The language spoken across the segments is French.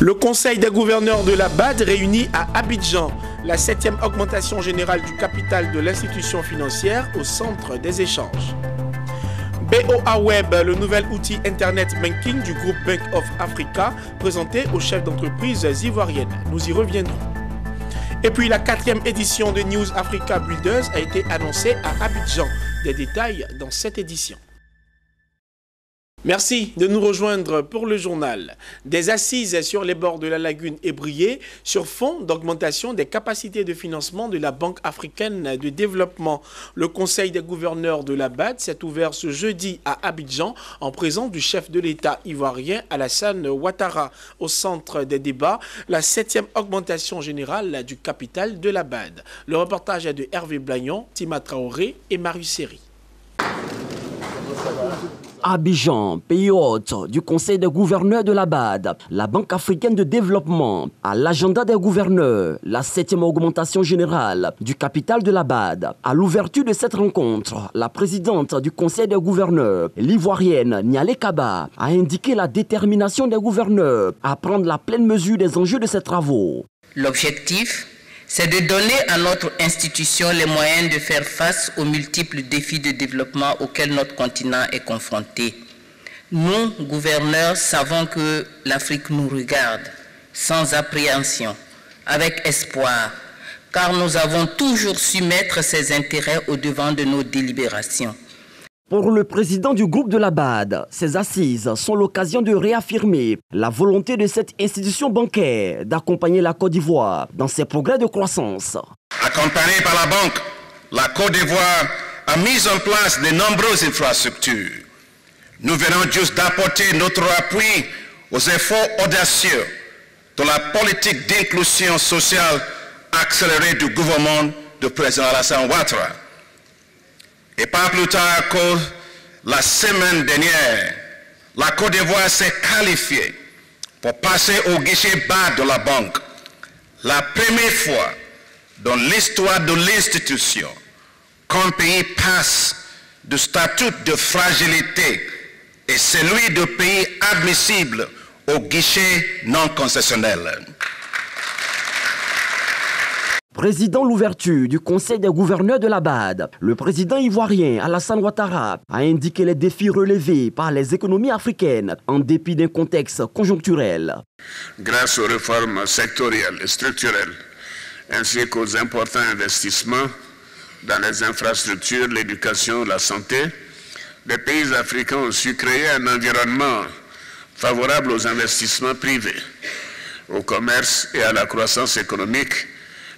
Le Conseil des gouverneurs de la BAD réunit à Abidjan la 7e augmentation générale du capital de l'institution financière au centre des échanges. BOA Web, le nouvel outil Internet Banking du groupe Bank of Africa, présenté aux chefs d'entreprise ivoiriennes. Nous y reviendrons. Et puis la 4e édition de News Africa Builders a été annoncée à Abidjan. Des détails dans cette édition. Merci de nous rejoindre pour le journal. Des assises sur les bords de la lagune Ébrié sur fond d'augmentation des capacités de financement de la Banque africaine de développement. Le Conseil des gouverneurs de la BAD s'est ouvert ce jeudi à Abidjan en présence du chef de l'État ivoirien Alassane Ouattara. Au centre des débats, la 7e augmentation générale du capital de la BAD. Le reportage est de Hervé Blagnon, Tima Traoré et Marius Seri. Abidjan, pays hôte du Conseil des gouverneurs de la BAD, la Banque africaine de développement, à l'agenda des gouverneurs, la 7e augmentation générale du capital de la BAD. À l'ouverture de cette rencontre, la présidente du Conseil des gouverneurs, l'ivoirienne Nialé Kaba, a indiqué la détermination des gouverneurs à prendre la pleine mesure des enjeux de ces travaux. L'objectif, c'est de donner à notre institution les moyens de faire face aux multiples défis de développement auxquels notre continent est confronté. Nous, gouverneurs, savons que l'Afrique nous regarde sans appréhension, avec espoir, car nous avons toujours su mettre ses intérêts au devant de nos délibérations. Pour le président du groupe de la BAD, ces assises sont l'occasion de réaffirmer la volonté de cette institution bancaire d'accompagner la Côte d'Ivoire dans ses progrès de croissance. Accompagnée par la Banque, la Côte d'Ivoire a mis en place de nombreuses infrastructures. Nous venons juste d'apporter notre appui aux efforts audacieux de la politique d'inclusion sociale accélérée du gouvernement du président Alassane Ouattara. Et pas plus tard que la semaine dernière, la Côte d'Ivoire s'est qualifiée pour passer au guichet bas de la banque. La première fois dans l'histoire de l'institution qu'un pays passe du statut de fragilité et celui de pays admissible au guichet non concessionnel. Président l'ouverture du Conseil des gouverneurs de la BAD, le président ivoirien Alassane Ouattara a indiqué les défis relevés par les économies africaines en dépit d'un contexte conjoncturel. Grâce aux réformes sectorielles et structurelles, ainsi qu'aux importants investissements dans les infrastructures, l'éducation, la santé, les pays africains ont su créer un environnement favorable aux investissements privés, au commerce et à la croissance économique,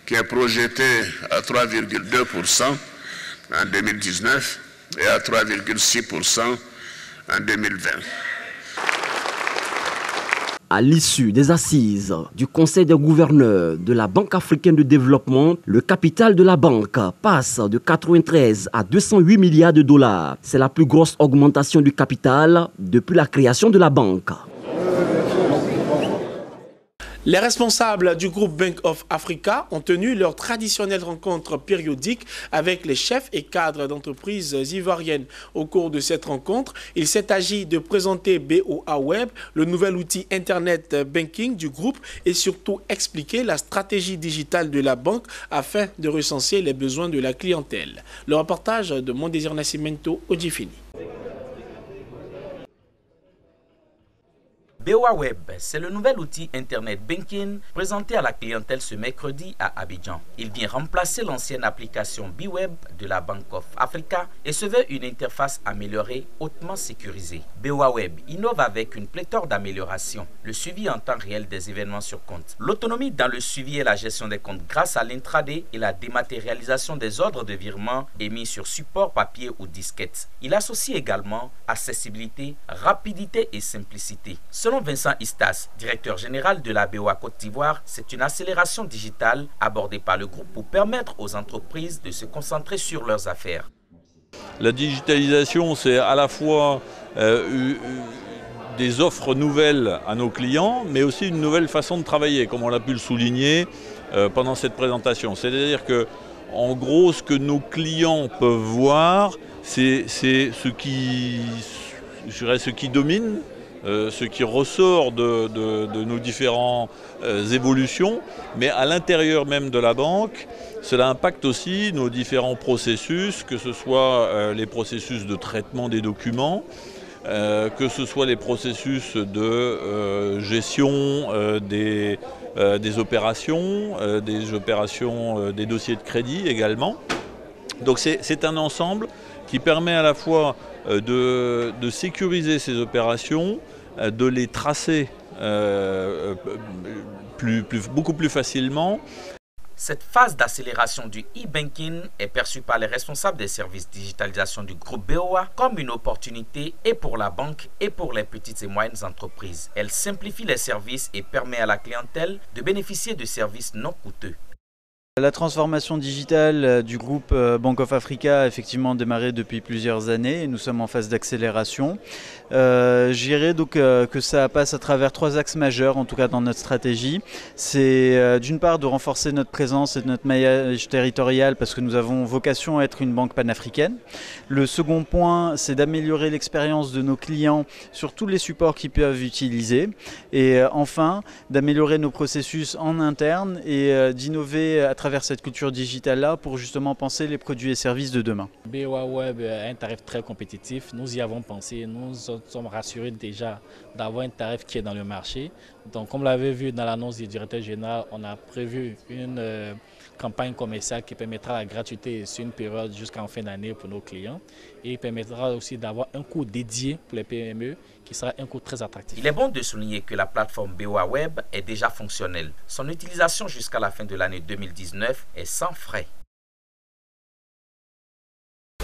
qui est projeté à 3,2% en 2019 et à 3,6% en 2020. À l'issue des assises du Conseil des gouverneurs de la Banque africaine de développement, le capital de la banque passe de 93 à 208 milliards de dollars. C'est la plus grosse augmentation du capital depuis la création de la banque. Les responsables du groupe Bank of Africa ont tenu leur traditionnelle rencontre périodique avec les chefs et cadres d'entreprises ivoiriennes. Au cours de cette rencontre, il s'est agi de présenter BOA Web, le nouvel outil Internet Banking du groupe, et surtout expliquer la stratégie digitale de la banque afin de recenser les besoins de la clientèle. Le reportage de Mondésir Nascimento Odjifini. BOA Web, c'est le nouvel outil Internet Banking présenté à la clientèle ce mercredi à Abidjan. Il vient remplacer l'ancienne application BWeb de la Bank of Africa et se veut une interface améliorée, hautement sécurisée. BOA Web innove avec une pléthore d'améliorations, le suivi en temps réel des événements sur compte, l'autonomie dans le suivi et la gestion des comptes grâce à l'intraday et la dématérialisation des ordres de virement émis sur support papier ou disquette. Il associe également accessibilité, rapidité et simplicité. Selon Vincent Istas, directeur général de la BOA Côte d'Ivoire, c'est une accélération digitale abordée par le groupe pour permettre aux entreprises de se concentrer sur leurs affaires. La digitalisation, c'est à la fois des offres nouvelles à nos clients, mais aussi une nouvelle façon de travailler, comme on l'a pu le souligner pendant cette présentation. C'est-à-dire que, en gros, ce que nos clients peuvent voir, c'est ce qui domine ce qui ressort de nos différentes évolutions, mais à l'intérieur même de la banque, cela impacte aussi nos différents processus, que ce soit les processus de traitement des documents, que ce soit les processus de gestion des opérations, des dossiers de crédit également. Donc c'est un ensemble qui permet à la fois de sécuriser ces opérations, de les tracer beaucoup plus facilement. Cette phase d'accélération du e-banking est perçue par les responsables des services digitalisation du groupe BOA comme une opportunité et pour la banque et pour les petites et moyennes entreprises. Elle simplifie les services et permet à la clientèle de bénéficier de services non coûteux. La transformation digitale du groupe Bank of Africa a effectivement démarré depuis plusieurs années et nous sommes en phase d'accélération. Je dirais donc que ça passe à travers 3 axes majeurs, en tout cas dans notre stratégie. C'est d'une part de renforcer notre présence et notre maillage territorial parce que nous avons vocation à être une banque panafricaine. Le second point, c'est d'améliorer l'expérience de nos clients sur tous les supports qu'ils peuvent utiliser. Et enfin, d'améliorer nos processus en interne et d'innover à travers cette culture digitale-là pour justement penser les produits et services de demain. BOA Web a un tarif très compétitif, nous y avons pensé, nous sommes rassurés déjà d'avoir un tarif qui est dans le marché. Donc comme vous l'avez vu dans l'annonce du directeur général, on a prévu une campagne commerciale qui permettra la gratuité sur une période jusqu'en fin d'année pour nos clients et permettra aussi d'avoir un coût dédié pour les PME qui sera un coût très attractif. Il est bon de souligner que la plateforme BOA Web est déjà fonctionnelle. Son utilisation jusqu'à la fin de l'année 2019 est sans frais.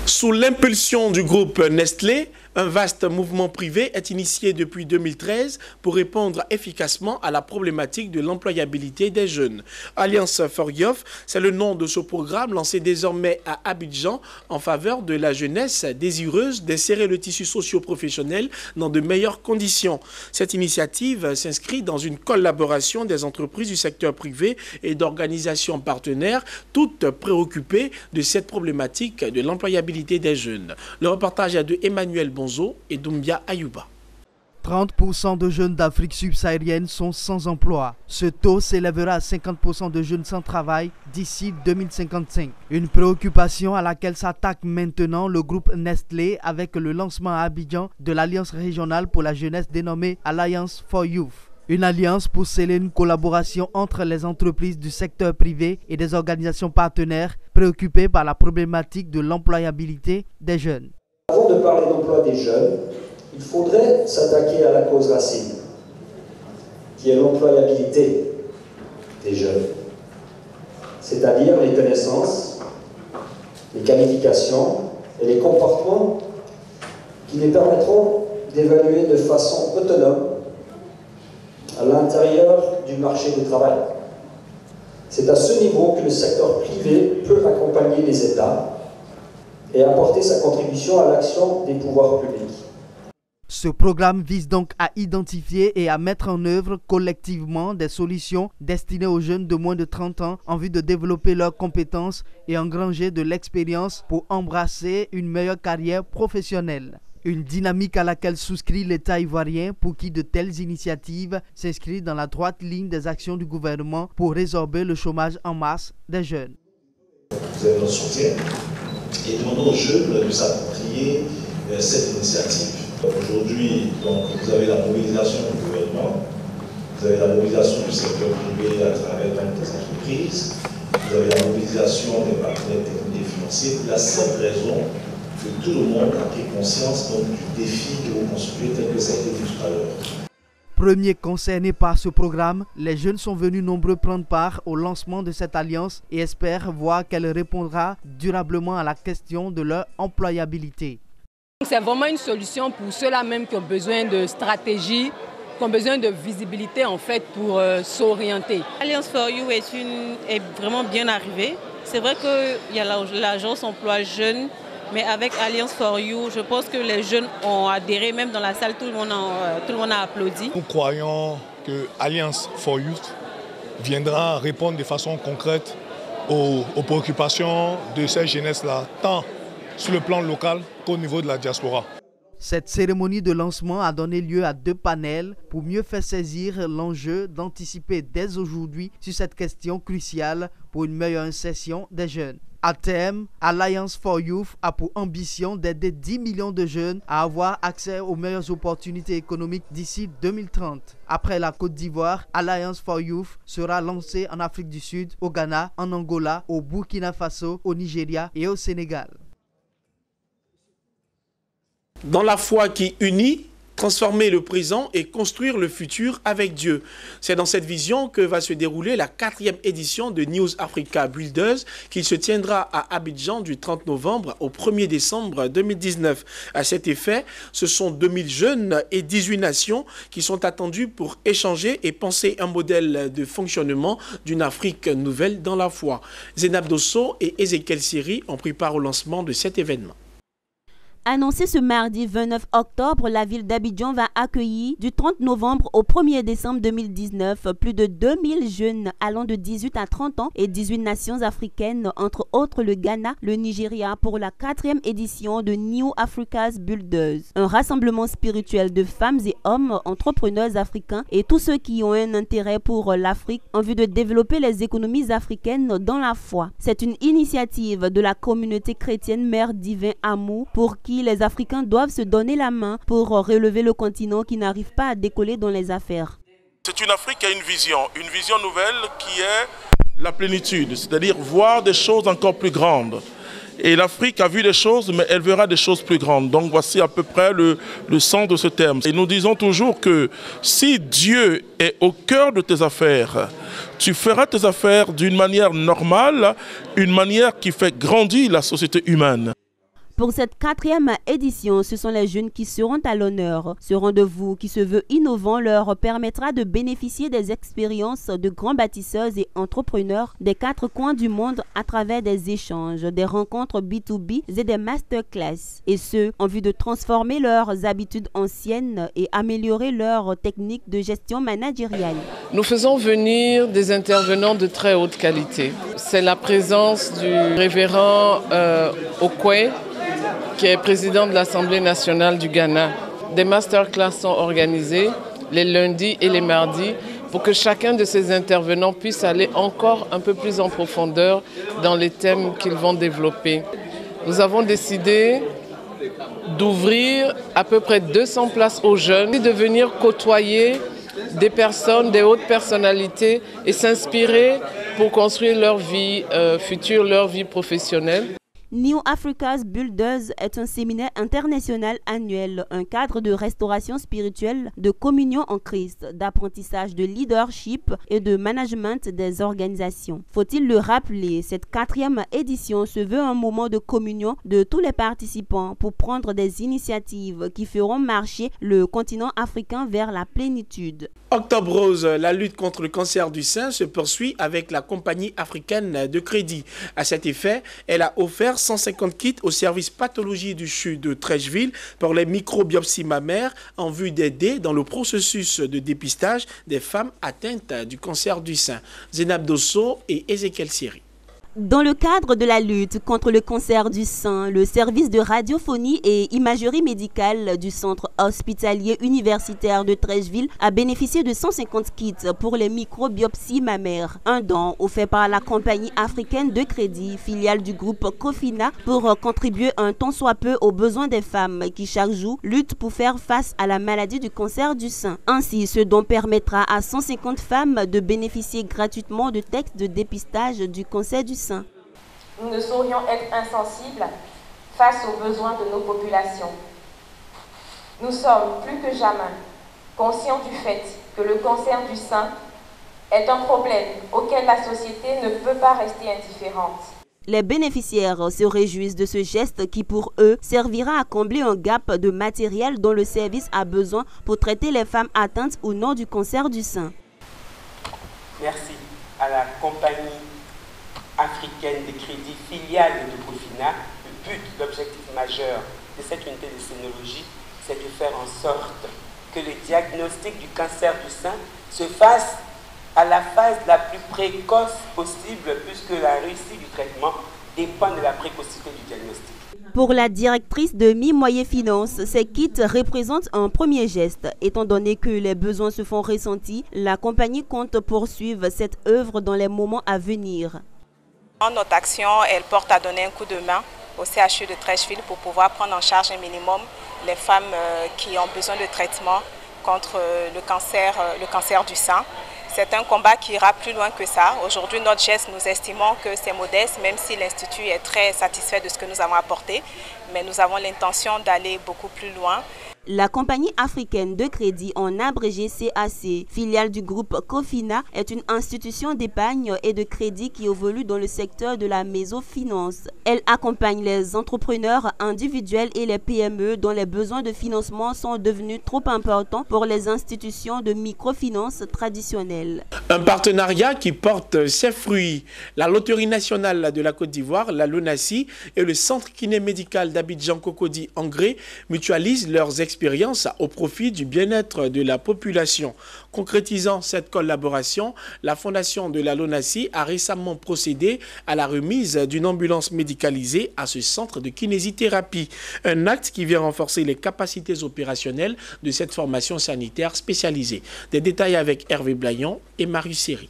Sous l'impulsion du groupe Nestlé, un vaste mouvement privé est initié depuis 2013 pour répondre efficacement à la problématique de l'employabilité des jeunes. Alliance for Youth, c'est le nom de ce programme lancé désormais à Abidjan en faveur de la jeunesse désireuse d'insérer le tissu socio-professionnel dans de meilleures conditions. Cette initiative s'inscrit dans une collaboration des entreprises du secteur privé et d'organisations partenaires, toutes préoccupées de cette problématique de l'employabilité des jeunes. Le reportage est de Emmanuel Bonzo et Doumbia Ayouba. 30% de jeunes d'Afrique subsaharienne sont sans emploi. Ce taux s'élèvera à 50% de jeunes sans travail d'ici 2055. Une préoccupation à laquelle s'attaque maintenant le groupe Nestlé avec le lancement à Abidjan de l'Alliance régionale pour la jeunesse dénommée Alliance for Youth. Une alliance pour sceller une collaboration entre les entreprises du secteur privé et des organisations partenaires préoccupées par la problématique de l'employabilité des jeunes. Avant de parler d'emploi des jeunes, il faudrait s'attaquer à la cause racine, qui est l'employabilité des jeunes, c'est-à-dire les connaissances, les qualifications et les comportements qui les permettront d'évaluer de façon autonome à l'intérieur du marché du travail. C'est à ce niveau que le secteur privé peut accompagner les États et apporter sa contribution à l'action des pouvoirs publics. Ce programme vise donc à identifier et à mettre en œuvre collectivement des solutions destinées aux jeunes de moins de 30 ans en vue de développer leurs compétences et engranger de l'expérience pour embrasser une meilleure carrière professionnelle. Une dynamique à laquelle souscrit l'État ivoirien pour qui de telles initiatives s'inscrivent dans la droite ligne des actions du gouvernement pour résorber le chômage en masse des jeunes. Vous avez notre soutien et demandons aux jeunes de s'approprier cette initiative. Aujourd'hui, vous avez la mobilisation du gouvernement, vous avez la mobilisation du secteur privé à travers des entreprises, vous avez la mobilisation des partenaires techniques et financiers pour la simple raison que tout le monde a pris conscience donc, du défi que vous construisez tel que ça a été dit tout à l'heure. Premiers concernés par ce programme, les jeunes sont venus nombreux prendre part au lancement de cette alliance et espèrent voir qu'elle répondra durablement à la question de leur employabilité. C'est vraiment une solution pour ceux-là même qui ont besoin de stratégie, qui ont besoin de visibilité en fait pour s'orienter. Alliance for You est vraiment bien arrivée. C'est vrai qu'il y a l'agence emploi jeune. Mais avec Alliance for You, je pense que les jeunes ont adhéré, même dans la salle, tout le monde a applaudi. Nous croyons que Alliance for Youth viendra répondre de façon concrète aux préoccupations de ces jeunesses-là, tant sur le plan local qu'au niveau de la diaspora. Cette cérémonie de lancement a donné lieu à 2 panels pour mieux faire saisir l'enjeu d'anticiper dès aujourd'hui sur cette question cruciale pour une meilleure insertion des jeunes. À terme, Alliance for Youth a pour ambition d'aider 10 millions de jeunes à avoir accès aux meilleures opportunités économiques d'ici 2030. Après la Côte d'Ivoire, Alliance for Youth sera lancée en Afrique du Sud, au Ghana, en Angola, au Burkina Faso, au Nigeria et au Sénégal. Dans la foi qui unit, transformer le présent et construire le futur avec Dieu. C'est dans cette vision que va se dérouler la 4e édition de News Africa Builders qui se tiendra à Abidjan du 30 novembre au 1er décembre 2019. À cet effet, ce sont 2000 jeunes et 18 nations qui sont attendus pour échanger et penser un modèle de fonctionnement d'une Afrique nouvelle dans la foi. Zénab Dosso et Ezekiel Siri ont pris part au lancement de cet événement. Annoncé ce mardi 29 octobre, la ville d'Abidjan va accueillir du 30 novembre au 1er décembre 2019 plus de 2000 jeunes allant de 18 à 30 ans et 18 nations africaines, entre autres le Ghana, le Nigeria, pour la 4e édition de New Africa's Builders. Un rassemblement spirituel de femmes et hommes, entrepreneurs africains et tous ceux qui ont un intérêt pour l'Afrique en vue de développer les économies africaines dans la foi. C'est une initiative de la communauté chrétienne Mère Divin Amour pour qui les Africains doivent se donner la main pour relever le continent qui n'arrive pas à décoller dans les affaires. C'est une Afrique qui a une vision nouvelle qui est la plénitude, c'est-à-dire voir des choses encore plus grandes. Et l'Afrique a vu des choses, mais elle verra des choses plus grandes. Donc voici à peu près le sens de ce terme. Et nous disons toujours que si Dieu est au cœur de tes affaires, tu feras tes affaires d'une manière normale, une manière qui fait grandir la société humaine. Pour cette 4e édition, ce sont les jeunes qui seront à l'honneur. Ce rendez-vous qui se veut innovant leur permettra de bénéficier des expériences de grands bâtisseurs et entrepreneurs des 4 coins du monde à travers des échanges, des rencontres B2B et des masterclass. Et ce, en vue de transformer leurs habitudes anciennes et améliorer leurs techniques de gestion managériale. Nous faisons venir des intervenants de très haute qualité. C'est la présence du révérend Okwe, qui est président de l'Assemblée nationale du Ghana. Des masterclass sont organisés les lundis et les mardis pour que chacun de ces intervenants puisse aller encore un peu plus en profondeur dans les thèmes qu'ils vont développer. Nous avons décidé d'ouvrir à peu près 200 places aux jeunes et de venir côtoyer des personnes, des hautes personnalités et s'inspirer pour construire leur vie future, leur vie professionnelle. New Africa's Builders est un séminaire international annuel, un cadre de restauration spirituelle, de communion en Christ, d'apprentissage de leadership et de management des organisations. Faut-il le rappeler, cette 4e édition se veut un moment de communion de tous les participants pour prendre des initiatives qui feront marcher le continent africain vers la plénitude. Octobre Rose, la lutte contre le cancer du sein se poursuit avec la compagnie africaine de crédit. À cet effet, elle a offert 150 kits au service pathologie du CHU de Treichville pour les microbiopsies mammaires en vue d'aider dans le processus de dépistage des femmes atteintes du cancer du sein. Zénab Dosso et Ezekiel Siri. Dans le cadre de la lutte contre le cancer du sein, le service de radiophonie et imagerie médicale du centre hospitalier universitaire de Treichville a bénéficié de 150 kits pour les microbiopsies mammaires. Un don offert par la compagnie africaine de crédit, filiale du groupe Cofina, pour contribuer un tant soit peu aux besoins des femmes qui chaque jour luttent pour faire face à la maladie du cancer du sein. Ainsi, ce don permettra à 150 femmes de bénéficier gratuitement de tests de dépistage du cancer du sein. Nous ne saurions être insensibles face aux besoins de nos populations. Nous sommes plus que jamais conscients du fait que le cancer du sein est un problème auquel la société ne peut pas rester indifférente. Les bénéficiaires se réjouissent de ce geste qui, pour eux, servira à combler un gap de matériel dont le service a besoin pour traiter les femmes atteintes ou non du cancer du sein. Merci à la compagnie africaine de crédit filiale de Cofina. Le but, l'objectif majeur de cette unité de sénologie, c'est de faire en sorte que le diagnostic du cancer du sein se fasse à la phase la plus précoce possible, puisque la réussite du traitement dépend de la précocité du diagnostic. Pour la directrice de Mi-Moyen Finance, ces kits représentent un premier geste. Étant donné que les besoins se font ressentir, la compagnie compte poursuivre cette œuvre dans les moments à venir. Notre action, elle porte à donner un coup de main au CHU de Treichville pour pouvoir prendre en charge un minimum les femmes qui ont besoin de traitement contre le cancer du sein. C'est un combat qui ira plus loin que ça. Aujourd'hui, notre geste, nous estimons que c'est modeste, même si l'Institut est très satisfait de ce que nous avons apporté. Mais nous avons l'intention d'aller beaucoup plus loin. La compagnie africaine de crédit, en abrégé CAC, filiale du groupe Cofina, est une institution d'épargne et de crédit qui évolue dans le secteur de la mésofinance. Elle accompagne les entrepreneurs individuels et les PME dont les besoins de financement sont devenus trop importants pour les institutions de microfinance traditionnelles. Un partenariat qui porte ses fruits. La Loterie nationale de la Côte d'Ivoire, la LONASI, et le Centre kiné-médical d'Abidjan Cocody Angré mutualisent leurs expériences au profit du bien-être de la population. Concrétisant cette collaboration, la fondation de la LONASI a récemment procédé à la remise d'une ambulance médicalisée à ce centre de kinésithérapie. Un acte qui vient renforcer les capacités opérationnelles de cette formation sanitaire spécialisée. Des détails avec Hervé Blayon et Marius Seri.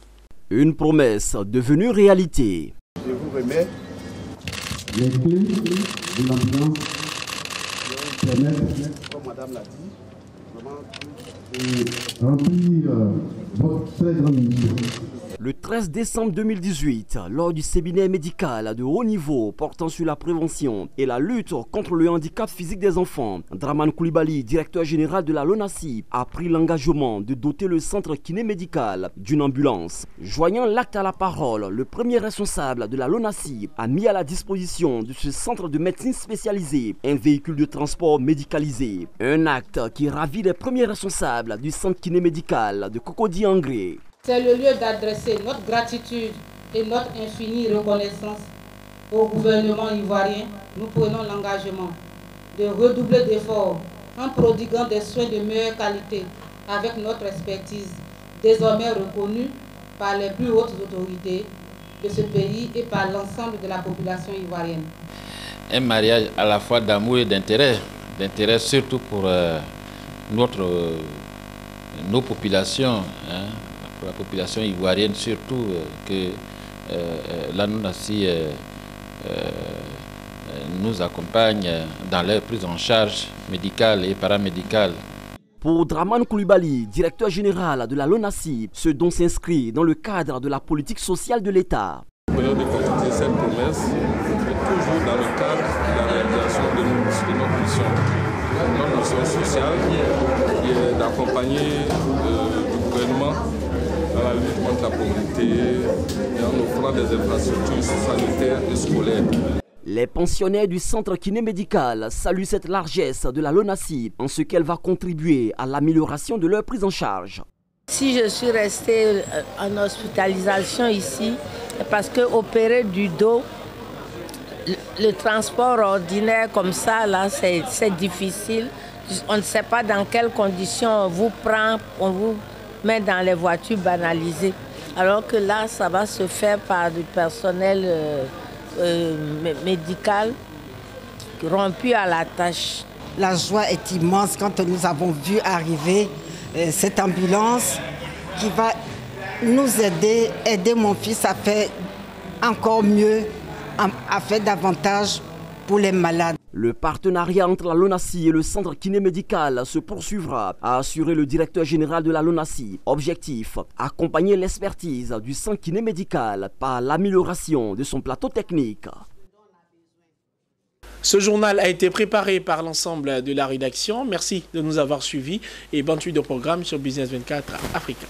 Une promesse devenue réalité. Je vous remets les clés de l'ambulance. Comme madame l'a dit, vraiment remplir votre très grande mission. Le 13 décembre 2018, lors du séminaire médical de haut niveau portant sur la prévention et la lutte contre le handicap physique des enfants, Dramane Coulibaly, directeur général de la LONASI, a pris l'engagement de doter le centre kiné-médical d'une ambulance. Joignant l'acte à la parole, le premier responsable de la LONASI a mis à la disposition de ce centre de médecine spécialisé un véhicule de transport médicalisé. Un acte qui ravit les premiers responsables du centre kiné-médical de Cocody Angré. C'est le lieu d'adresser notre gratitude et notre infinie reconnaissance au gouvernement ivoirien. Nous prenons l'engagement de redoubler d'efforts en prodiguant des soins de meilleure qualité avec notre expertise désormais reconnue par les plus hautes autorités de ce pays et par l'ensemble de la population ivoirienne. Un mariage à la fois d'amour et d'intérêt surtout pour nos populations, hein. Pour la population ivoirienne, surtout que la LONASI nous accompagne dans leur prise en charge médicale et paramédicale. Pour Dramane Coulibaly, directeur général de la LONASI, ce don s'inscrit dans le cadre de la politique sociale de l'État. Nous venons de concrétiser cette promesse, toujours dans le cadre de la réalisation de notre mission. Notre mission sociale qui est d'accompagner le gouvernement dans la lutte contre la pauvreté et en offrant des infrastructures sanitaires et scolaires. Les pensionnaires du centre kiné-médical saluent cette largesse de la LONASI en ce qu'elle va contribuer à l'amélioration de leur prise en charge. Si je suis restée en hospitalisation ici, c'est parce que opérer du dos, le transport ordinaire comme ça, là, c'est difficile. On ne sait pas dans quelles conditions on vous prend, on vous met dans les voitures banalisées. Alors que là, ça va se faire par du personnel médical rompu à la tâche. La joie est immense quand nous avons vu arriver cette ambulance qui va nous aider mon fils à faire encore mieux, à faire davantage pour les malades. Le partenariat entre la LONASI et le centre kiné-médical se poursuivra, a assuré le directeur général de la LONASI. Objectif, accompagner l'expertise du centre kiné-médical par l'amélioration de son plateau technique. Ce journal a été préparé par l'ensemble de la rédaction. Merci de nous avoir suivis et bonne suite de programme sur Business 24 Africa.